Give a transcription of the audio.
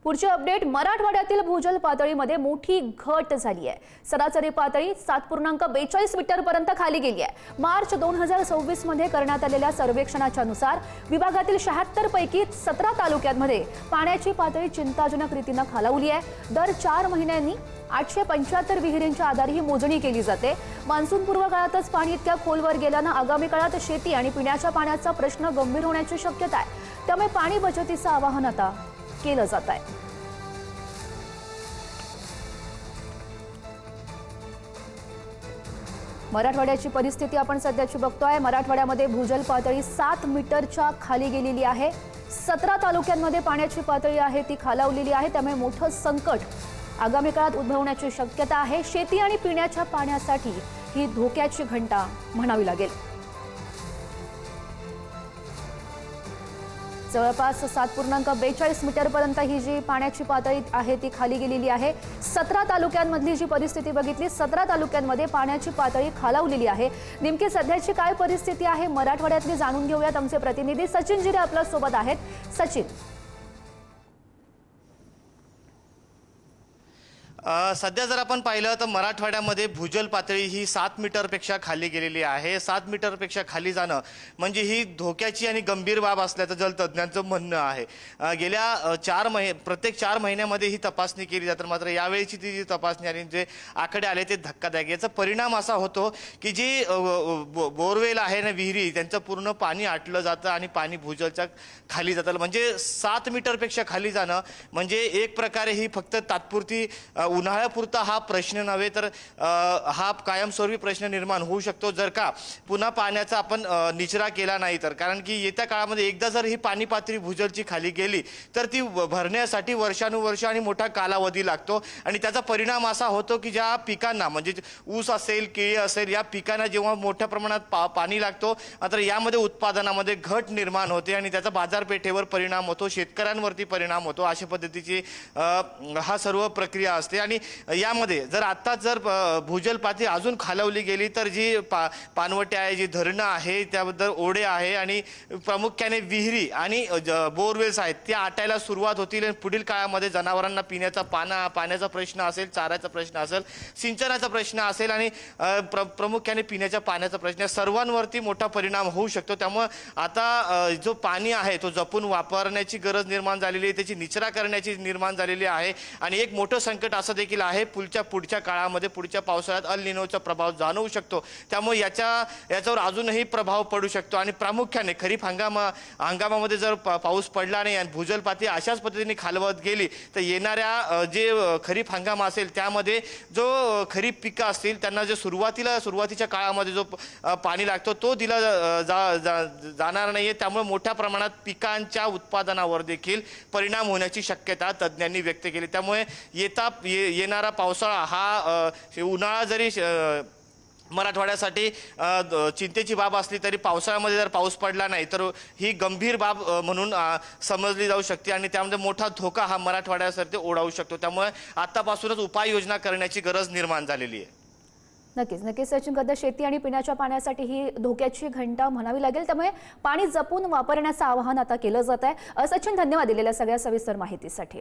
पुढची अपडेट, मराठवाड्यातील भूजल पातळीमध्ये मोठी घट झाली आहे। सरासरी पातळी 7.42 मीटर पर्यंत खाली गेली आहे। मार्च 2024 मध्ये करण्यात आलेल्या सर्वेक्षणाच्या नुसार विभागातील 76 पैकी 17 तालुक्यांमध्ये पाण्याची पातळी चिंताजनक रीतीने खालावली आहे। दर 4 महिन्यांनी 875 विहिरींच्या आधारे ही मोजणी केली जाते। मान्सून पूर्व काळातच पाणी इतक्या खोलवर गेल्याने आगामी काळात शेती आणि पिण्याच्या पाण्याचा प्रश्न गंभीर होण्याची शक्यता आहे। त्यामुळे पाणी बचतीचं आवाहन आता केलं जात आहे। मराठवाड्याची परिस्थिती आपण सध्याची बघतोय। मराठवाड्यामध्ये भूजल पातळी 7 मीटरच्या खाली गेलेली आहे। 17 तालुक्यांमध्ये पाण्याची पातळी आहे ती खालावलेली आहे। त्यामुळे मोठं संकट आगामी काळात उद्भवण्याची शक्यता आहे। शेती आणि पिण्याच्या पाण्यासाठी ही धोक्याची घंटा म्हणावी लागेल। जवळपास 7.42 मीटर पर्यंत ही जी पाण्याची पातळी आहे ती खाली गेलेली आहे। 17 तालुक्यांमधली जी परिस्थिती बघितली, 17 तालुक्यांमध्ये पाण्याची पातळी खालावलेली आहे। नेमकी सध्याची काय परिस्थिती आहे मराठवाड्यातली जाणून घेऊयात। आमचे प्रतिनिधी सचिन जिरे आपल्या सोबत आहेत। सचिन, सध्या जर आपण पाहिलं तर मराठवाड्यामध्ये भूजल पातळी ही 7 मीटरपेक्षा खाली गेलेली आहे। 7 मीटरपेक्षा खाली जाणं म्हणजे ही धोक्याची आणि गंभीर बाब असल्याचं जलतज्ञांचं म्हणणं आहे। गेल्या प्रत्येक 4 महिन्यामध्ये ही तपासणी केली जाते, मात्र यावेळीची ती जी तपासणी आणि जे आकडे आले ते धक्कादायक। याचा परिणाम असा होतो की जी बोरवेल आहे ना, विहिरी, त्यांचं पूर्ण पाणी आटलं जातं आणि पाणी भूजलच्या खाली जातं। म्हणजे 7 मीटरपेक्षा खाली जाणं म्हणजे एक प्रकारे ही फक्त तात्पुरती उन्हाळ्यापुरता हा प्रश्न नव्हे तर हा कायमस्वरूपी प्रश्न निर्माण होऊ शकतो जर का पुन्हा पाण्याचा आपण निचरा केला नाही तर। कारण की येत्या काळामध्ये एकदा जर ही पाणी पातळी भूजलची खाली गेली तर ती भरण्यासाठी वर्षानुवर्ष आणि मोठा कालावधी लागतो आणि त्याचा परिणाम असा होतो की ज्या पिकांना म्हणजे ऊस असेल, केळी असेल, या पिकांना जेव्हा मोठ्या प्रमाणात पाणी लागतो मात्र यामध्ये उत्पादनामध्ये घट निर्माण होते आणि त्याचा बाजारपेठेवर परिणाम होतो, शेतकऱ्यांवरती परिणाम होतो। अशा पद्धतीची हा सर्व प्रक्रिया असते। आणि यामध्ये जर आता जर भूजल पातळी अजून खालवली गेली तर जी पाणवटे आहे, जी धरणं आहे, त्याबद्दल ओढे आहे आणि प्रामुख्याने विहिरी आणि बोरवेल्स आहेत त्या आटायला सुरुवात होतील आणि पुढील काळामध्ये जनावरांना पिण्याचा पाण्याचा प्रश्न असेल, चाऱ्याचा प्रश्न असेल, सिंचनाचा प्रश्न असेल आणि प्रामुख्याने पिण्याच्या पाण्याचा प्रश्न, सर्वांवरती मोठा परिणाम होऊ शकतो। त्यामुळे आता जो पाणी आहे तो जपून वापरण्याची गरज निर्माण झालेली आहे, त्याची निचरा करण्याची निर्माण झालेली आहे। आणि एक मोठं संकट असं देखील आहे, पुढच्या काळामध्ये पुढच्या पावसाळ्यात अल निनोचा प्रभाव जाणवू शकतो। त्यामुळे याच्यावर अजूनही प्रभाव पडू शकतो आणि प्रामुख्याने खरीप हंगामामध्ये जर पाऊस पडला नाही आणि भूजल पातळी अशाच पद्धतीने खालवत गेली तर येणाऱ्या जे खरीप हंगाम असेल त्यामध्ये जो खरीप पिकं असतील त्यांना जे सुरुवातीच्या काळामध्ये जो पाणी लागतो तो दिला जाणार नाहीये। त्यामुळे मोठ्या प्रमाणात पिकांच्या उत्पादनावर देखील परिणाम होण्याची शक्यता तज्ज्ञांनी व्यक्त केली। त्यामुळे येणारा पावसाळा हा उन्हाळा जरी मराठवाड्यासाठी चिंतेची बाब असली तरी पावसाळ्यामध्ये जर पाऊस पडला नाही तर ही गंभीर बाब म्हणून समजली जाऊ शकते आणि त्यामध्ये मोठा धोका हा मराठवाड्यासाठी ओढावू शकतो। त्यामुळे आतापासूनच उपाययोजना करण्याची गरज निर्माण झालेली आहे। नक्कीच सचिन, कदा शेती आणि पिण्याच्या पाण्यासाठी ही धोक्याची घंटा म्हणावी लागेल। त्यामुळे पाणी जपून वापरण्याचं आवाहन आता केलं जात आहे। सचिन, धन्यवाद दिलेल्या सगळ्या सविस्तर माहितीसाठी।